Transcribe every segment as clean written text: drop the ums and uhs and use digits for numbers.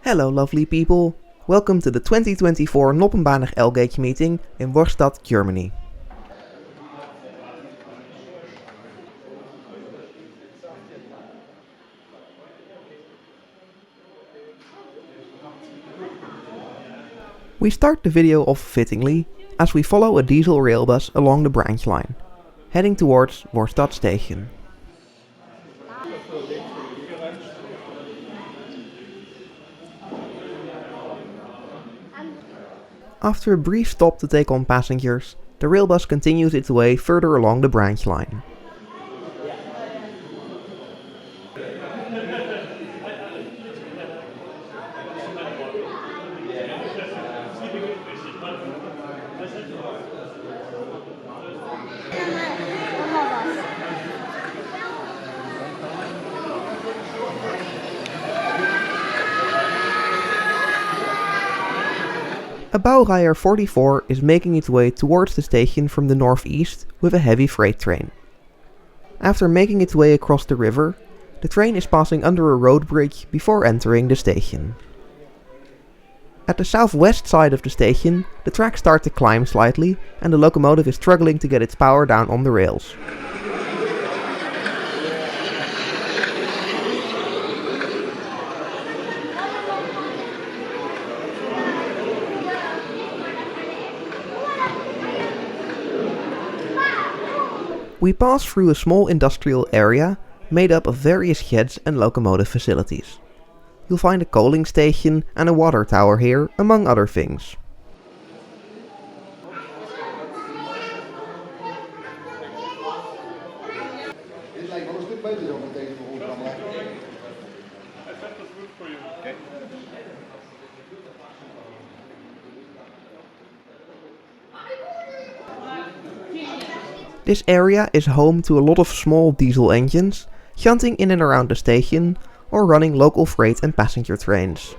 Hello lovely people, welcome to the 2024 Noppenbahner L-Gauge Meeting in Wörrstadt, Germany. We start the video off fittingly, as we follow a diesel rail bus along the branch line, heading towards Wörrstadt station. After a brief stop to take on passengers, the rail bus continues its way further along the branch line. A bouwrijder 44 is making its way towards the station from the northeast with a heavy freight train. After making its way across the river, the train is passing under a road bridge before entering the station. At the southwest side of the station, the tracks start to climb slightly and the locomotive is struggling to get its power down on the rails. We pass through a small industrial area made up of various sheds and locomotive facilities. You'll find a coaling station and a water tower here, among other things. This area is home to a lot of small diesel engines, shunting in and around the station, or running local freight and passenger trains.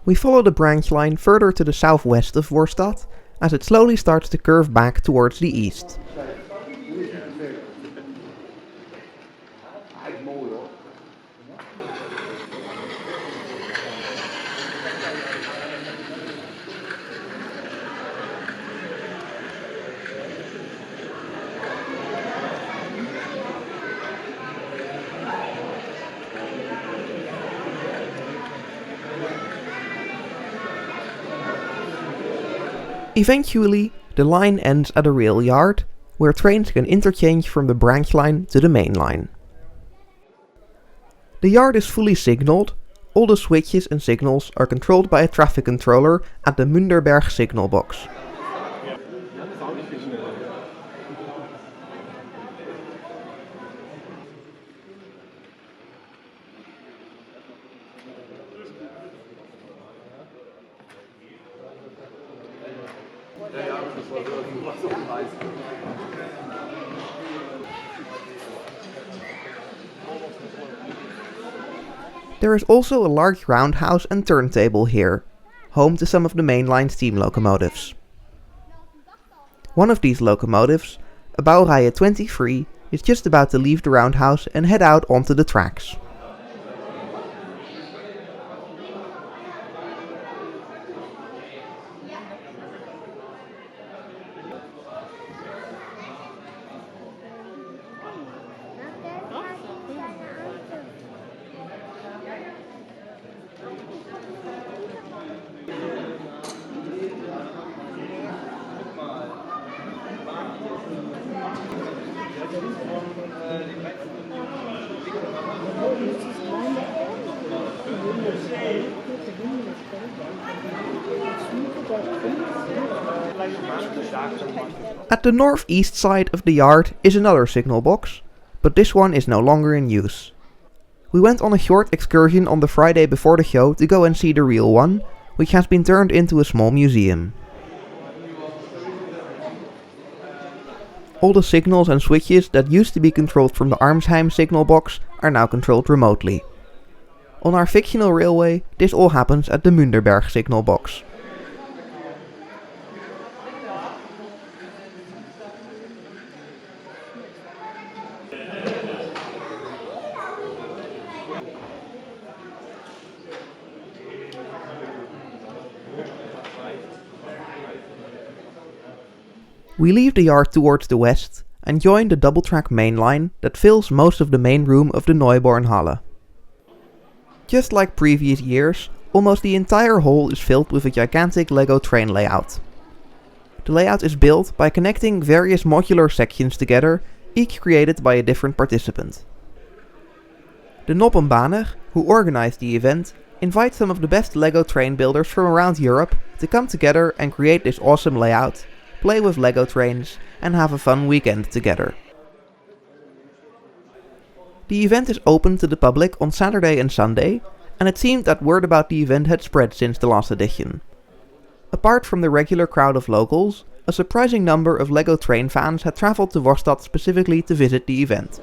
We follow the branch line further to the southwest of Wörrstadt, as it slowly starts to curve back towards the east. Eventually, the line ends at a rail yard, where trains can interchange from the branch line to the main line. The yard is fully signalled, all the switches and signals are controlled by a traffic controller at the Münderberg signal box. There is also a large roundhouse and turntable here, home to some of the mainline steam locomotives. One of these locomotives, a Baureihe 23, is just about to leave the roundhouse and head out onto the tracks. At the northeast side of the yard is another signal box, but this one is no longer in use. We went on a short excursion on the Friday before the show to go and see the real one, which has been turned into a small museum. All the signals and switches that used to be controlled from the Armsheim signal box are now controlled remotely. On our fictional railway, this all happens at the Münderberg signal box. We leave the yard towards the west and join the double-track main line that fills most of the main room of the Neubornhalle. Just like previous years, almost the entire hall is filled with a gigantic Lego train layout. The layout is built by connecting various modular sections together, each created by a different participant. The Noppenbahner, who organized the event, invites some of the best Lego train builders from around Europe to come together and create this awesome layout, play with Lego trains, and have a fun weekend together. The event is open to the public on Saturday and Sunday, and it seemed that word about the event had spread since the last edition. Apart from the regular crowd of locals, a surprising number of Lego train fans had travelled to Wörrstadt specifically to visit the event.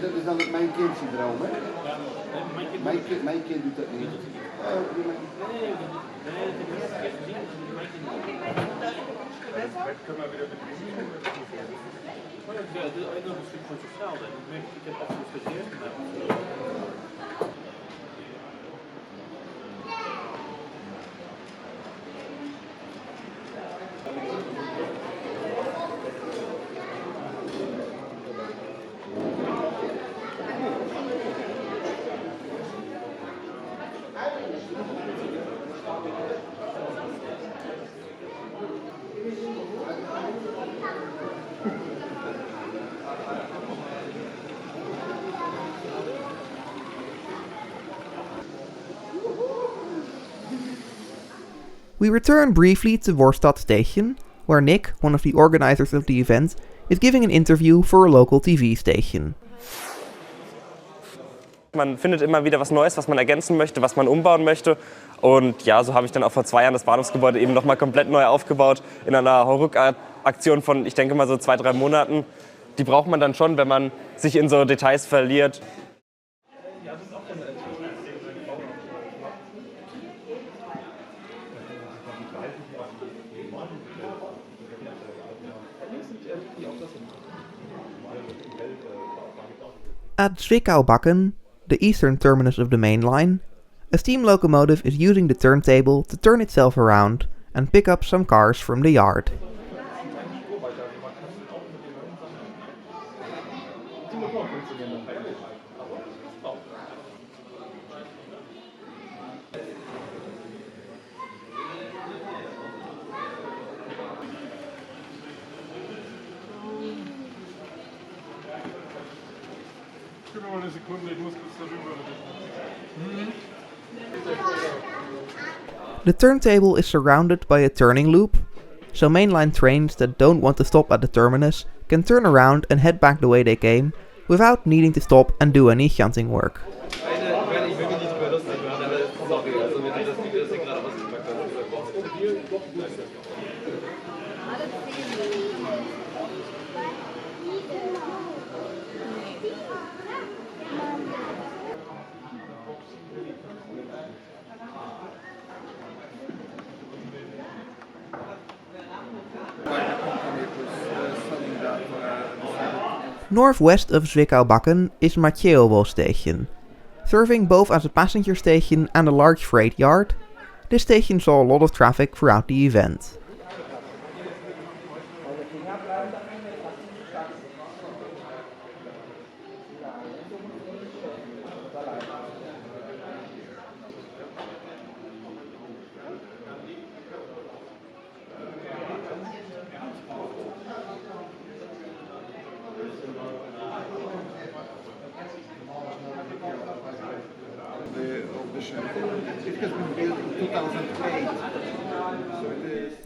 Dat is dan mijn kindsyndroom, hè? Mijn kind doet dat niet. We return briefly to Wörrstadt station, where Nick, one of the organizers of the event, is giving an interview for a local TV station. Man findet immer wieder was Neues, was man ergänzen möchte, was man umbauen möchte. Und ja, so habe ich dann auch vor 2 Jahren das Bahnhofsgebäude eben nochmal komplett neu aufgebaut in einer Hauruck-Aktion von, ich denke mal so 2-3 Monaten. Die braucht man dann schon, wenn man sich in so Details verliert. At Zwickau-Bakken, the eastern terminus of the main line, A steam locomotive is using the turntable to turn itself around and pick up some cars from the yard. The turntable is surrounded by a turning loop, so mainline trains that don't want to stop at the terminus can turn around and head back the way they came without needing to stop and do any shunting work. Northwest of Zwickau-Bakken is Maciejowo station. Serving both as a passenger station and a large freight yard, this station saw a lot of traffic throughout the event.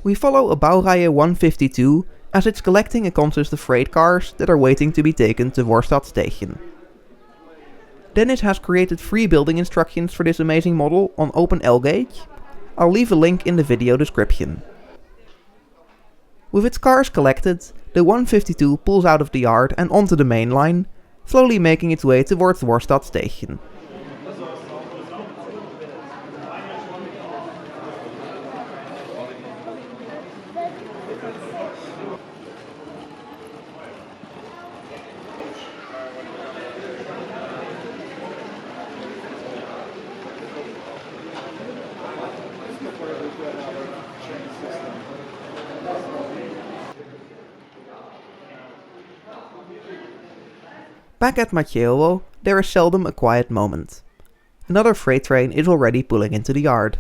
We follow a bouwrijer 152 as it's collecting a consist of freight cars that are waiting to be taken to Wörrstadt station. Dennis has created 3 building instructions for this amazing model on Open L-Gauge. I'll leave a link in the video description. With its cars collected, the 152 pulls out of the yard and onto the main line, slowly making its way towards Wörrstadt station. Back at Maciejowo, there is seldom a quiet moment. Another freight train is already pulling into the yard.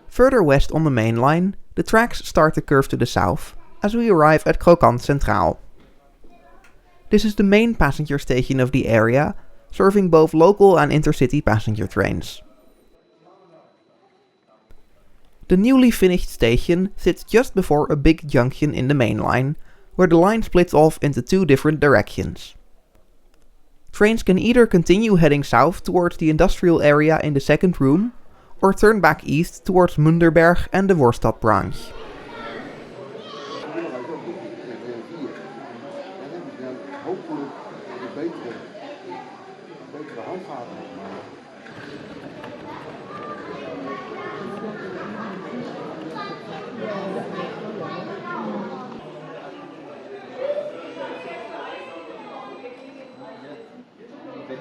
Further west on the main line, the tracks start to curve to the south as we arrive at Krokant Centraal. This is the main passenger station of the area, serving both local and intercity passenger trains. The newly finished station sits just before a big junction in the main line, where the line splits off into two different directions. Trains can either continue heading south towards the industrial area in the second room, or turn back east towards Münderberg and the Wörrstadt branch.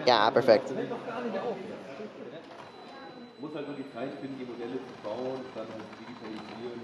Ja, perfekt. Muss halt nur die Zeit finden, die Modelle zu bauen, dann halt digitalisieren.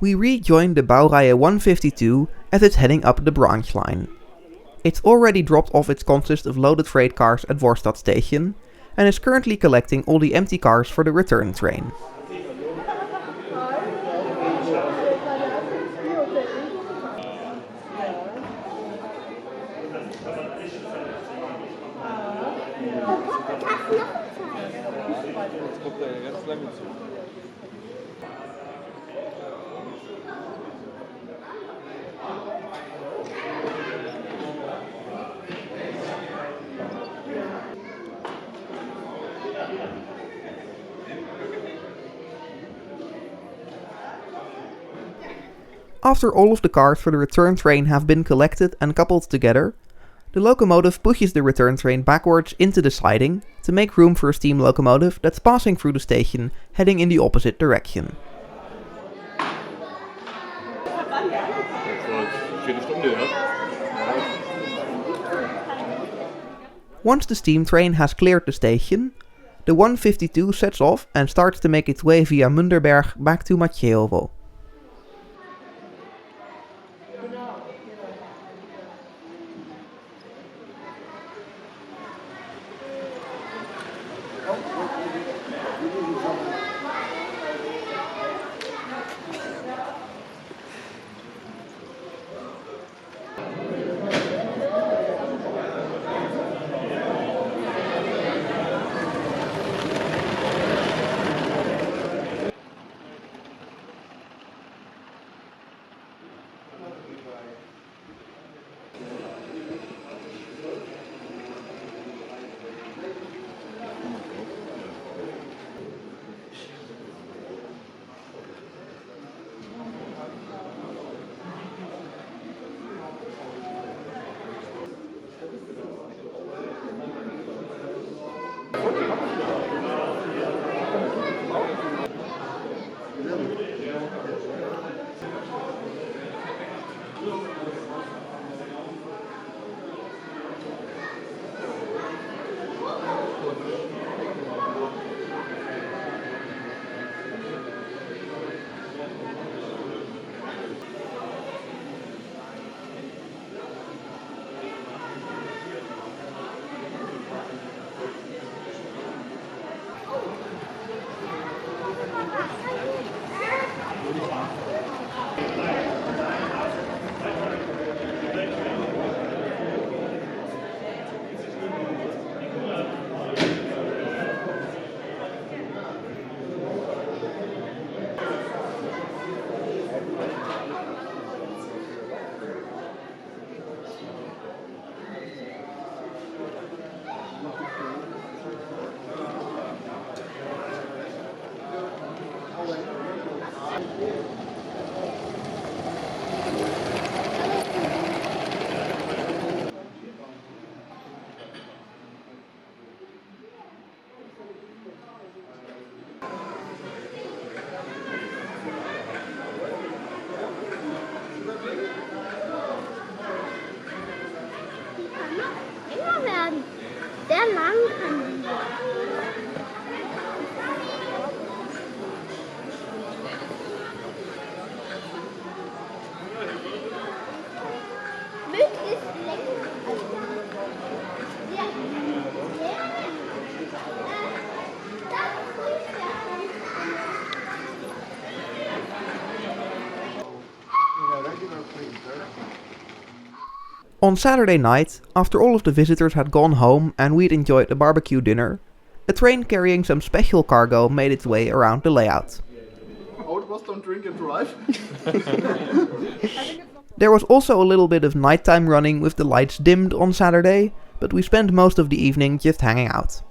We rejoin the Bouwrijen 152 as it's heading up the branch line. It's already dropped off its consist of loaded freight cars at Wörrstadt station and is currently collecting all the empty cars for the return train. After all of the cars for the return train have been collected and coupled together, the locomotive pushes the return train backwards into the siding to make room for a steam locomotive that's passing through the station heading in the opposite direction. Once the steam train has cleared the station, the 152 sets off and starts to make its way via Münderberg back to Maciejowo. On Saturday night, after all of the visitors had gone home and we'd enjoyed a barbecue dinner, a train carrying some special cargo made its way around the layout. Oh, it was don't drink and drive. There was also a little bit of nighttime running with the lights dimmed on Saturday, but we spent most of the evening just hanging out.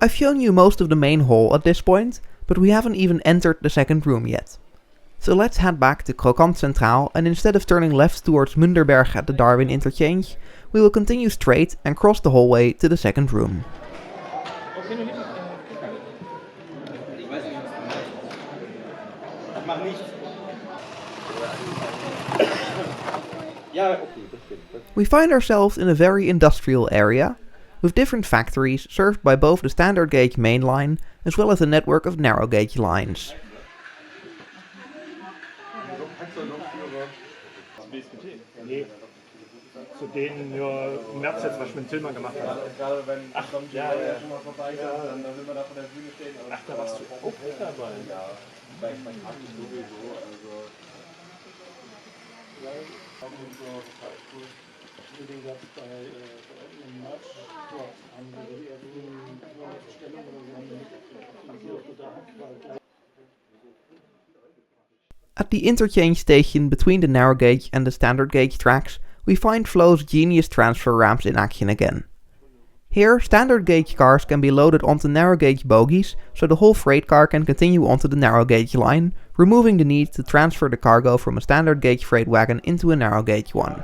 I've shown you most of the main hall at this point, but we haven't even entered the second room yet. So let's head back to Krokant Centraal, and instead of turning left towards Münderberg at the Dawrin Interchange, we will continue straight and cross the hallway to the second room. We find ourselves in a very industrial area, with different factories served by both the standard gauge main line as well as a network of narrow gauge lines. Zu denen nur im März jetzt was mit Tilman gemacht hat. Gerade wenn ja schon mal vorbeikommt, dann sind wir da von der Bühne stehen. Ach, da warst du auch dabei. Ja, bei Praktisch sowieso. Also. At the interchange station between the narrow gauge and the standard gauge tracks, we find Flo's genius transfer ramps in action again. Here, standard gauge cars can be loaded onto narrow gauge bogies, so the whole freight car can continue onto the narrow gauge line, removing the need to transfer the cargo from a standard gauge freight wagon into a narrow gauge one.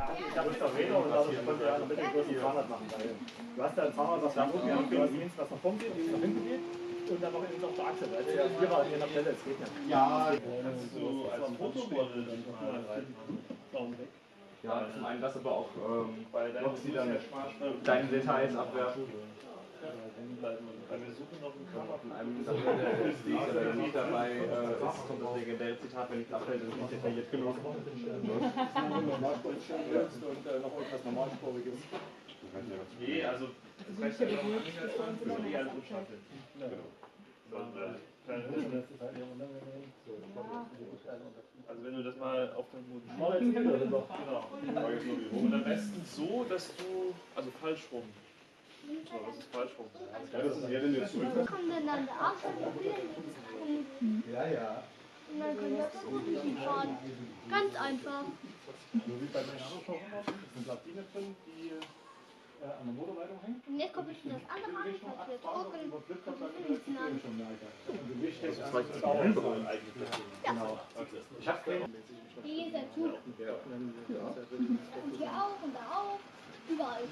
Und dann noch in der Achse. Hier war hier noch schneller, es geht nicht. Ja, kannst du als Fotomodel dann mal reiten. Ja, zum einen das, aber auch bei deinen sie dann deine Details abwerfen. Wir suchen noch einen Cover von einem Sammler, der ist nicht dabei ist, kommt das legendäre Zitat, wenn nichts abfällt, ist nicht detailliert genug. Und noch irgendwas Normalspuriges. Nee, also das reicht ja noch nicht als alles umschalten. Also wenn du das mal auf dem Modul genau. Und am besten so, dass du, also falsch rum. So, das ist falsch rum. Ja, das ist ja, wenn du jetzt zurück. Kommt dann der Ja, ja. und dann könnt ihr auch fahren. Ganz einfach. So wie bei der Landesschau sind Platine drin, die an der Motorleitung hängen. Und jetzt kommt jetzt das andere an, das wird trocken. Das war eigentlich. Genau. Ich hab keine. Hier ist der Zug. Und hier auch und da auch. Überall.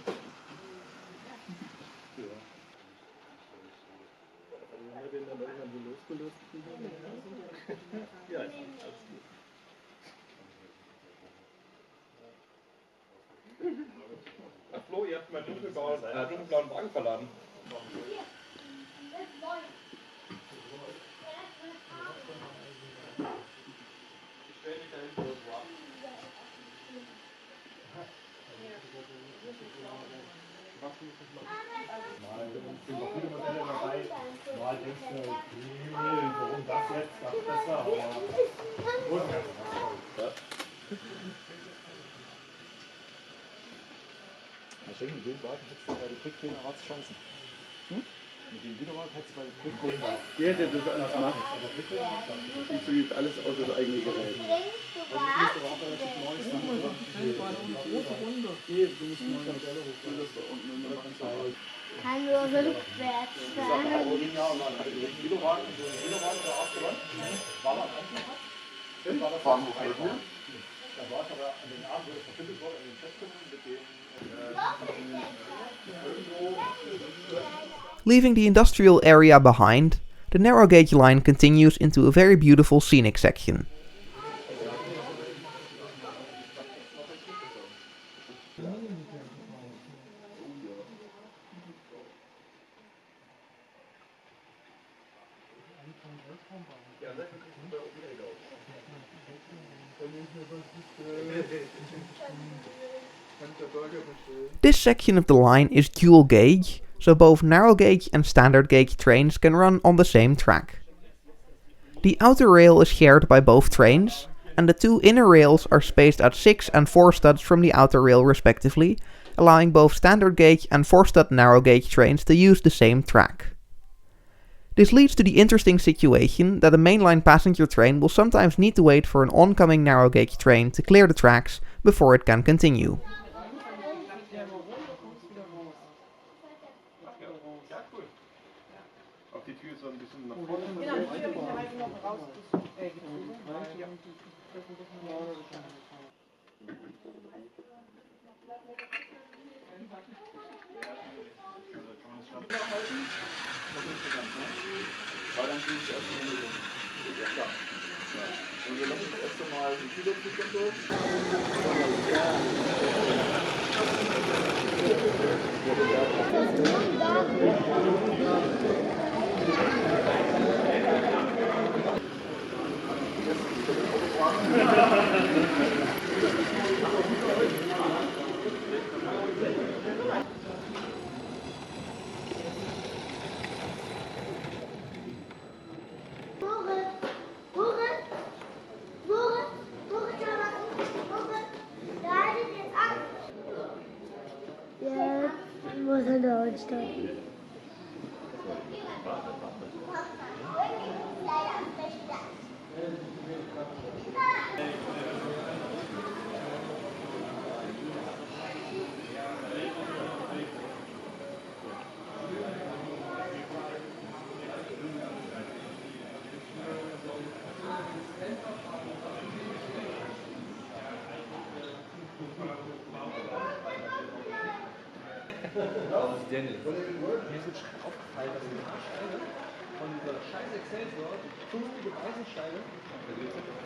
Ach Flo, ihr habt mal dunkelblauen Wagen verladen. Mal denkst du, warum das jetzt? Das war aber. Ich denke, mit dem Wagen hättest du bei der Quicktrainer Chancen. Mit dem Widerrad hättest du bei der Quicktrainer. Der das alles macht, funktioniert alles aus das eigene Gerät. Kann nur rückwärts fahren. Bahnhof. Leaving the industrial area behind, the narrow gauge line continues into a very beautiful scenic section. This section of the line is dual gauge, so both narrow gauge and standard gauge trains can run on the same track. The outer rail is shared by both trains, and the two inner rails are spaced at 6 and 4 studs from the outer rail respectively, allowing both standard gauge and 4-stud narrow gauge trains to use the same track. This leads to the interesting situation that a mainline passenger train will sometimes need to wait for an oncoming narrow gauge train to clear the tracks before it can continue. Klaus Daniel. Mir ist aufgefallen, dass die Fahrsteine von dieser scheiß Excelsior, 50 Eisensteine,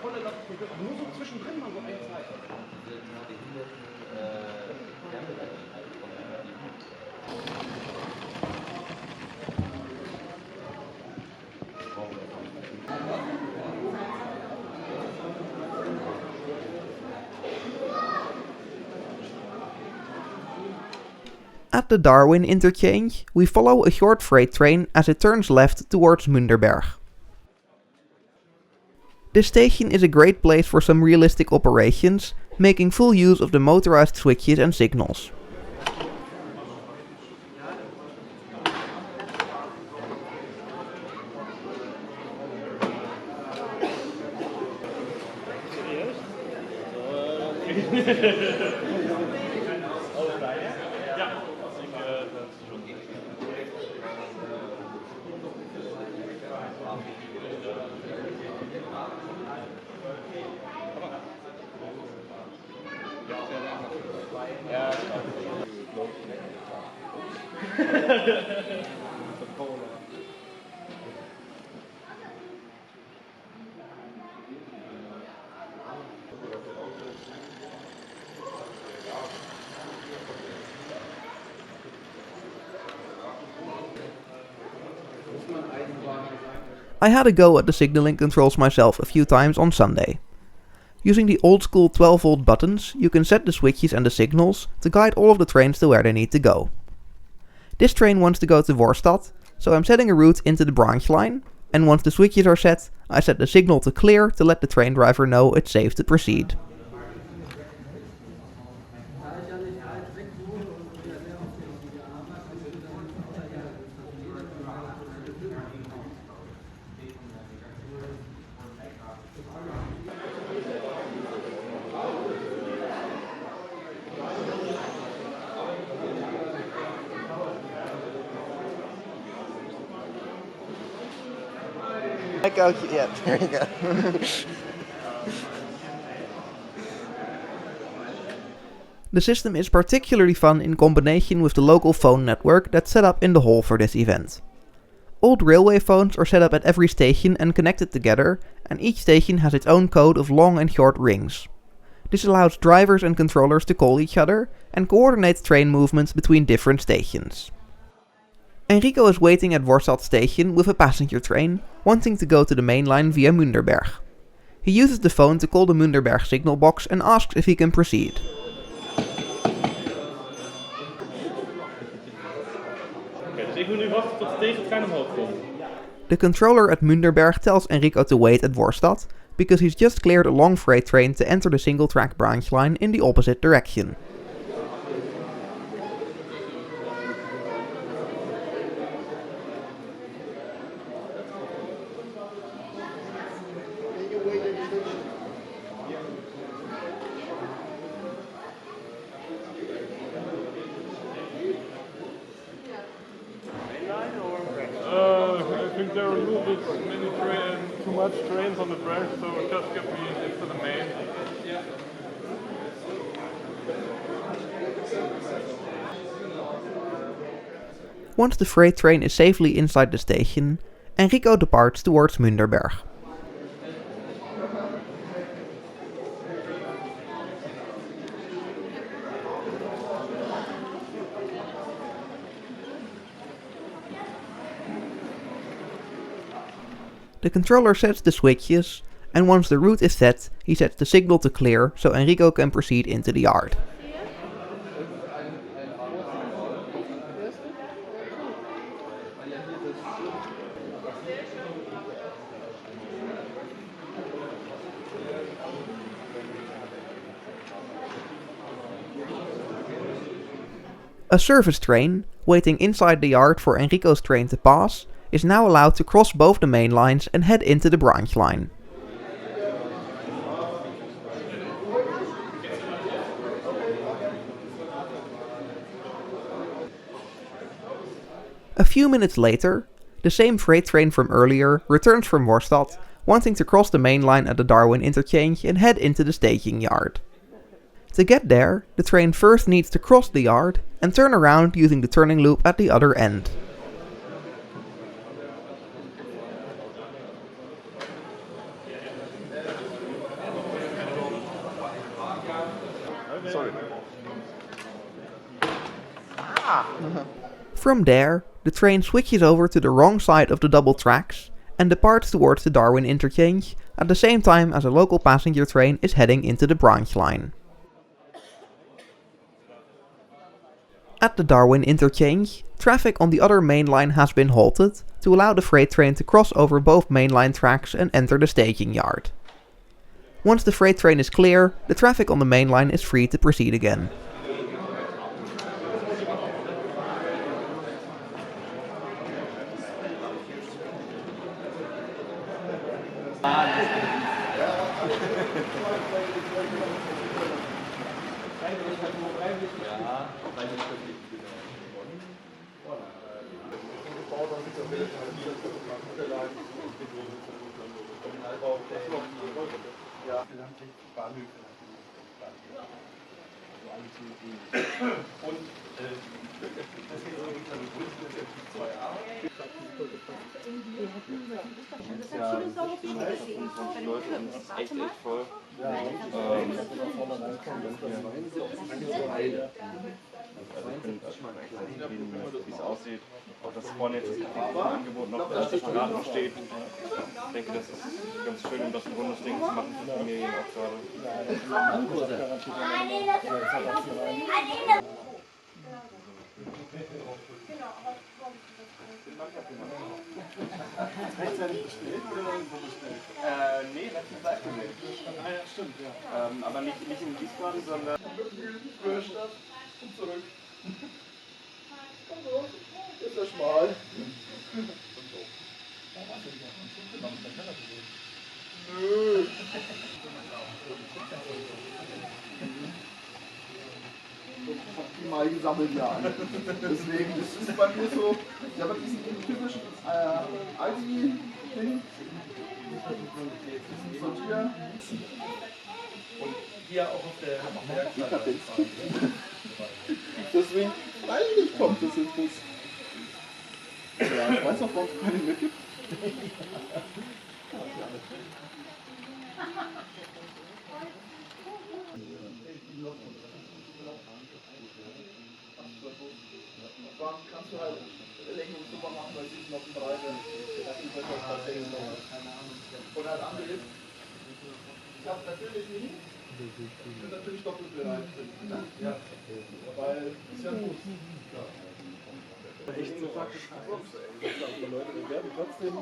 voller Lappen, nur so zwischendrin mal so ein Zeichen. At the Dawrin Interchange, we follow a short freight train as it turns left towards Münderberg. This station is a great place for some realistic operations, making full use of the motorized switches and signals. I had a go at the signaling controls myself a few times on Sunday. Using the old school 12-volt buttons, you can set the switches and the signals to guide all of the trains to where they need to go. This train wants to go to Wörrstadt, so I'm setting a route into the branch line, and once the switches are set, I set the signal to clear to let the train driver know it's safe to proceed. Yeah, there you go. The system is particularly fun in combination with the local phone network that's set up in the hall for this event. Old railway phones are set up at every station and connected together, and each station has its own code of long and short rings. This allows drivers and controllers to call each other and coordinates train movements between different stations. Enrico is waiting at Wörrstadt station with a passenger train, wanting to go to the main line via Münderberg. He uses the phone to call the Münderberg signal box and asks if he can proceed. The controller at Münderberg tells Enrico to wait at Wörrstadt, because he's just cleared a long freight train to enter the single-track branch line in the opposite direction. I think there are a little bit too much trains on the branch, so just get me into the main. Once the freight train is safely inside the station, Enrico departs towards Münderberg. The controller sets the switches, and once the route is set, he sets the signal to clear so Enrico can proceed into the yard. A service train, waiting inside the yard for Enrico's train to pass, is now allowed to cross both the main lines and head into the branch line. A few minutes later, the same freight train from earlier returns from Wörrstadt, wanting to cross the main line at the Dawrin Interchange and head into the staging yard. To get there, the train first needs to cross the yard and turn around using the turning loop at the other end. From there, the train switches over to the wrong side of the double tracks and departs towards the Dawrin Interchange at the same time as a local passenger train is heading into the branch line. At the Dawrin Interchange, traffic on the other main line has been halted to allow the freight train to cross over both mainline tracks and enter the staging yard. Once the freight train is clear, the traffic on the main line is free to proceed again. Wie es aussieht, auch das vorne jetzt das Angebot noch separat steht. Ich denke, das ist ganz schön, um das ein rundes Ding zu machen für Familien auch gerade. Nee, letztens live gesehen. Ah ja, stimmt, ja. Aber nicht in Wiesbaden, sondern Wörrstadt und zurück. Ist ja schmal. Nö. Die mal gesammelt ja. Deswegen ist es bei mir so, ich habe diesen typischen Aldi-Ding. Diesen Sortier. Und hier auch auf der Deswegen, eigentlich kommt das jetzt nicht. Ja, ich weiß noch, warum es keine mehr gibt. Kannst du halt Lego super machen, weil sie noch Breite. Und halt andere ist, ich habe natürlich nie, ich bin natürlich doppelt bereit. Ja. Weil, ist ja gut. Echt so praktisch. Die Leute bewerben trotzdem.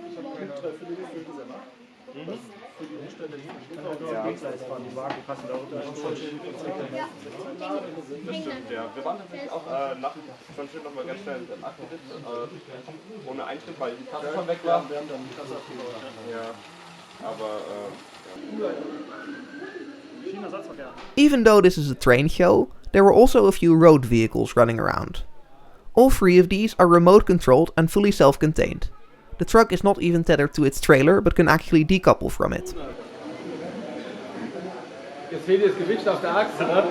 Ich habe keine 3 Viertel für diese Nacht. Was für die Umstände nicht fahren. Die Wagen passen da unter. Ja, wir waren tatsächlich auch nachher schon schön nochmal ganz schnell abgedippt, ohne Eintritt, weil die Kasse schon weg war. Wir haben dann die Kasse abgebaut. Ja, aber Even though this is a train show, there were also a few road vehicles running around. All 3 of these are remote controlled and fully self-contained. The truck is not even tethered to its trailer, but can actually decouple from it. Jetzt fehlt das Gewicht auf der Achse, ne?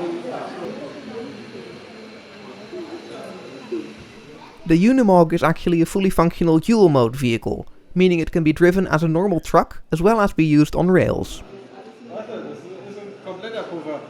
The Unimog is actually a fully functional dual-mode vehicle, meaning it can be driven as a normal truck as well as be used on rails. Warte, das ist ein kompletter Puffer.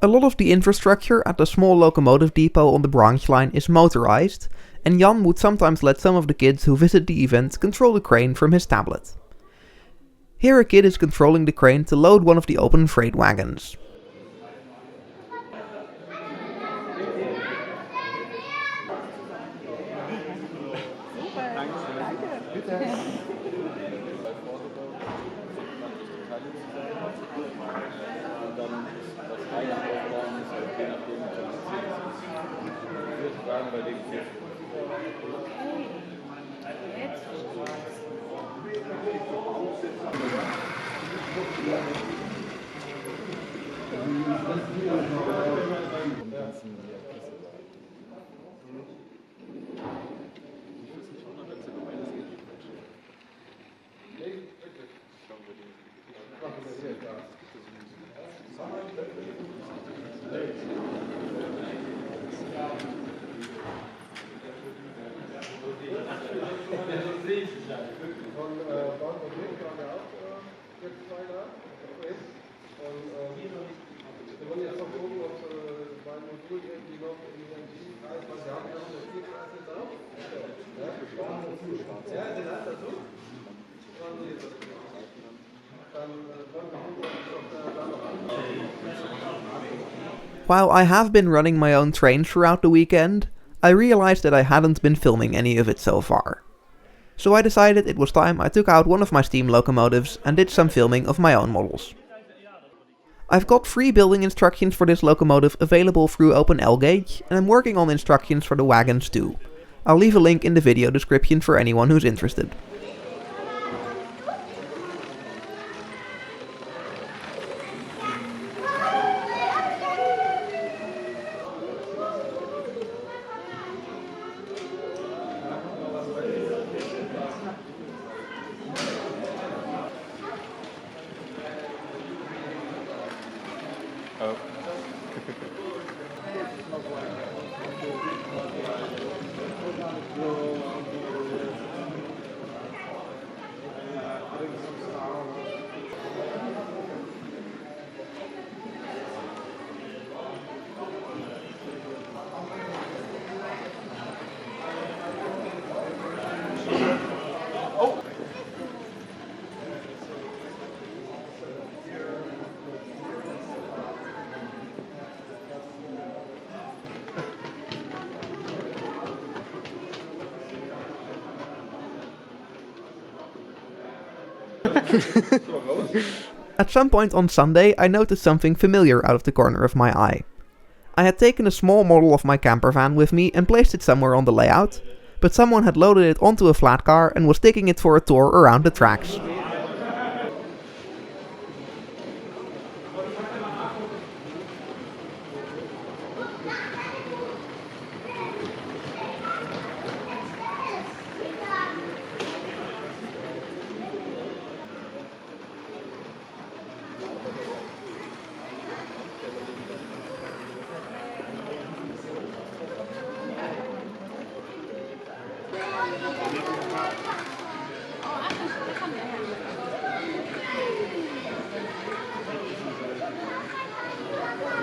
A lot of the infrastructure at the small locomotive depot on the branch line is motorized, and Jan would sometimes let some of the kids who visit the event control the crane from his tablet. Here a kid is controlling the crane to load one of the open freight wagons. While I have been running my own train throughout the weekend, I realized that I hadn't been filming any of it so far. So I decided it was time I took out one of my steam locomotives and did some filming of my own models. I've got free building instructions for this locomotive available through Open L-Gauge, and I'm working on instructions for the wagons too. I'll leave a link in the video description for anyone who's interested. Oh. At some point on Sunday, I noticed something familiar out of the corner of my eye. I had taken a small model of my camper van with me and placed it somewhere on the layout, but someone had loaded it onto a flat car and was taking it for a tour around the tracks.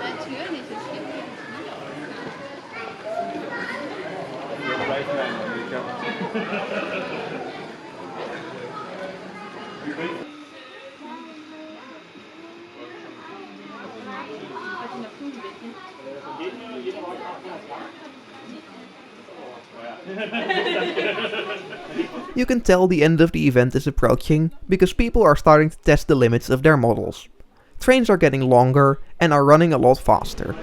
Natürlich, es gibt You can tell the end of the event is approaching, because people are starting to test the limits of their models. Trains are getting longer and are running a lot faster.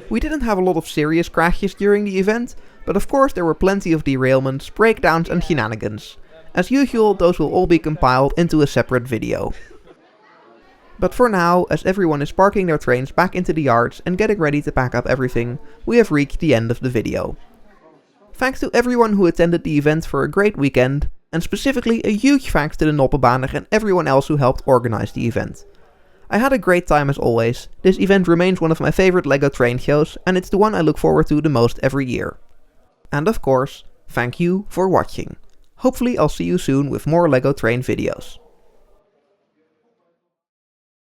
We didn't have a lot of serious crashes during the event, but of course there were plenty of derailments, breakdowns and shenanigans. As usual, those will all be compiled into a separate video. But for now, as everyone is parking their trains back into the yards and getting ready to pack up everything, we have reached the end of the video. Thanks to everyone who attended the event for a great weekend, and specifically a huge thanks to the Noppenbahner and everyone else who helped organize the event. I had a great time as always. This event remains one of my favorite LEGO train shows, and it's the one I look forward to the most every year. And of course, thank you for watching. Hopefully I'll see you soon with more LEGO train videos.